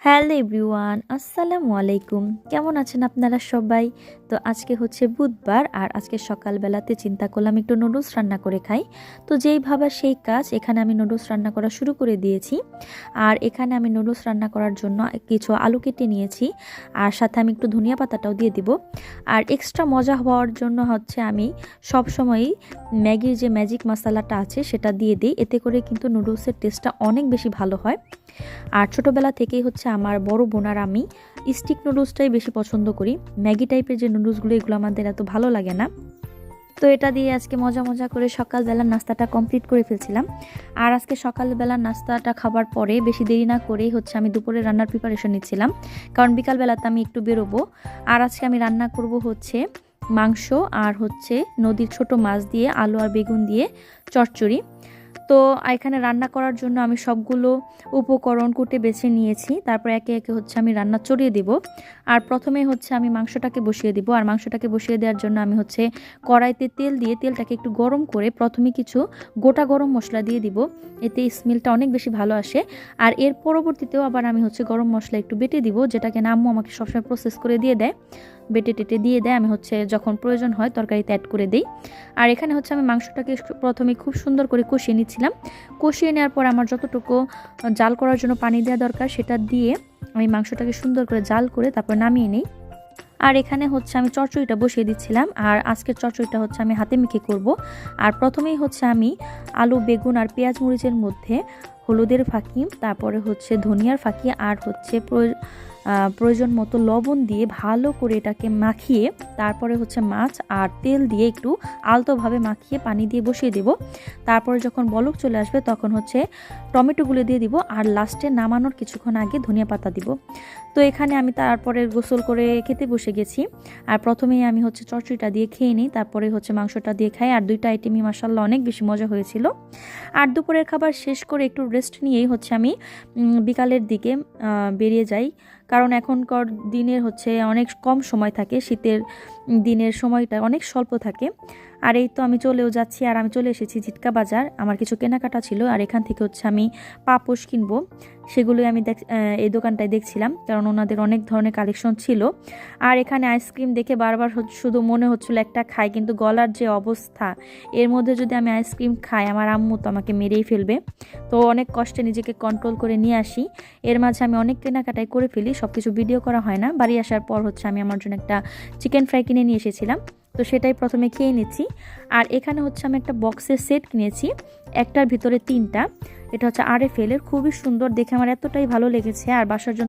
Hello everyone, আসসালামু আলাইকুম। কেমন আছেন আপনারা সবাই? তো আজকে হচ্ছে বুধবার, আর আজকে সকালবেলাতে চিন্তা করলাম একটু নুডলস রান্না করে খাই। তো যেই ভাবা সেই কাজ, এখানে আমি নুডলস রান্না করা শুরু করে দিয়েছি। আর এখানে আমি নুডলস রান্না করার জন্য কিছু আলু কেটে নিয়েছি, আর সাথে আমি একটু ধনিয়া পাতাটাও দিয়ে দিব। আর এক্সট্রা মজা হওয়ার জন্য হচ্ছে আমি সবসময়ই ম্যাগির যে ম্যাজিক মশলাটা আছে সেটা দিয়ে দিই, এতে করে কিন্তু নুডলসের টেস্টটা অনেক বেশি ভালো হয়। আর ছোটোবেলা থেকেই হচ্ছে আমার বড় বোন আর আমি স্টিক নুডলসটাই বেশি পছন্দ করি। ম্যাগি টাইপের যে নুডলসগুলো, এগুলো আমাদের এত ভালো লাগে না। তো এটা দিয়ে আজকে মজা মজা করে সকালবেলার নাস্তাটা কমপ্লিট করে ফেলছিলাম। আর আজকে সকালবেলার নাস্তাটা খাবার পরে বেশি দেরি না করেই হচ্ছে আমি দুপুরে রান্নার প্রিপারেশন নিচ্ছিলাম, কারণ বিকালবেলাতে আমি একটু বেরোবো। আর আজকে আমি রান্না করব হচ্ছে মাংস, আর হচ্ছে নদীর ছোট মাছ দিয়ে আলু আর বেগুন দিয়ে চচ্চড়ি। তো এখানে রান্না করার জন্য আমি সবগুলো উপকরণ কুটে বেছে নিয়েছি। তারপর একে একে হচ্ছে আমি রান্না চড়িয়ে দিব। আর প্রথমে হচ্ছে আমি মাংসটাকে বসিয়ে দিব। আর মাংসটাকে বসিয়ে দেওয়ার জন্য আমি হচ্ছে কড়াইতে তেল দিয়ে তেলটাকে একটু গরম করে প্রথমে কিছু গোটা গরম মশলা দিয়ে দিব, এতে স্মেলটা অনেক বেশি ভালো আসে। আর এর পরবর্তীতেও আবার আমি হচ্ছে গরম মশলা একটু বেটে দিব, যেটাকে আম্মু আমাকে সবসময় প্রসেস করে দিয়ে দেয়, বেটে টেটে দিয়ে দেয়। আমি হচ্ছে যখন প্রয়োজন হয় তরকারিতে অ্যাড করে দিই। আর এখানে হচ্ছে আমি মাংসটাকে প্রথমে খুব সুন্দর করে কষিয়ে নিচ্ছিলাম। কষিয়ে নেওয়ার পর আমার যতটুকু জাল করার জন্য পানি দেওয়া দরকার সেটা দিয়ে আমি মাংসটাকে সুন্দর করে জাল করে তারপর নামিয়ে নিই। আর এখানে হচ্ছে আমি চচ্চড়িটা বসিয়ে দিচ্ছিলাম। আর আজকের চচ্চড়িটা হচ্ছে আমি হাতে মেখে করব। আর প্রথমেই হচ্ছে আমি আলু, বেগুন আর পেঁয়াজ মরিচের মধ্যে হলুদের ফাঁকি, তারপরে হচ্ছে ধনিয়ার ফাঁকি, আর হচ্ছে প্রয়োজন মতো লবণ দিয়ে ভালো করে এটাকে মাখিয়ে, তারপরে হচ্ছে মাছ আর তেল দিয়ে একটু আলতোভাবে মাখিয়ে পানি দিয়ে বসিয়ে দেব। তারপরে যখন বলক চলে আসবে তখন হচ্ছে টমেটোগুলো দিয়ে দিব, আর লাস্টে নামানোর কিছুক্ষণ আগে ধনিয়া পাতা দিব। তো এখানে আমি তারপরে গোসল করে খেতে বসে গেছি। আর প্রথমেই আমি হচ্ছে চচ্চড়িটা দিয়ে খেয়ে নিই, তারপরে হচ্ছে মাংসটা দিয়ে খাই। আর দুইটা আইটেমই মাশাআল্লাহ অনেক বেশি মজা হয়েছিল। আর দুপুরের খাবার শেষ করে একটু রেস্ট নিয়েই হচ্ছে আমি বিকালের দিকে বেরিয়ে যাই, কারণ এখনকার দিনের হচ্ছে অনেক কম সময় থাকে, শীতের দিনের সময়টা অনেক স্বল্প থাকে। আর এই তো আমি চলেও যাচ্ছি। আর আমি চলে এসেছি ঝিটকা বাজার, আমার কিছু কেনাকাটা ছিল। আর এখান থেকে হচ্ছে আমি পাপোশ কিনবো, সেগুলোই আমি এই দোকানটায় দেখছিলাম, কারণ ওনাদের অনেক ধরনের কালেকশন ছিল। আর এখানে আইসক্রিম দেখে বারবার শুধু মনে হচ্ছিল একটা খাই, কিন্তু গলার যে অবস্থা, এর মধ্যে যদি আমি আইসক্রিম খাই আমার আম্মু তো আমাকে মেরেই ফেলবে। তো অনেক কষ্টে নিজেকে কন্ট্রোল করে নিয়ে আসি। এর মাঝে আমি অনেক কেনাকাটাই করে ফেলি, সব কিছু ভিডিও করা হয় না। বাড়ি আসার পর হচ্ছে আমি আমার জন্য একটা চিকেন ফ্রাই কিনে নিয়ে এসেছিলাম, তো সেটাই প্রথমে খেয়ে নিচ্ছি। আর এখানে হচ্ছে আমি একটা বক্সের সেট কিনেছি, একটার ভিতরে 3টা। এটা হচ্ছে RFL এর, খুবই সুন্দর দেখে আমার এতটাই ভালো লেগেছে। আর বাসার জন্য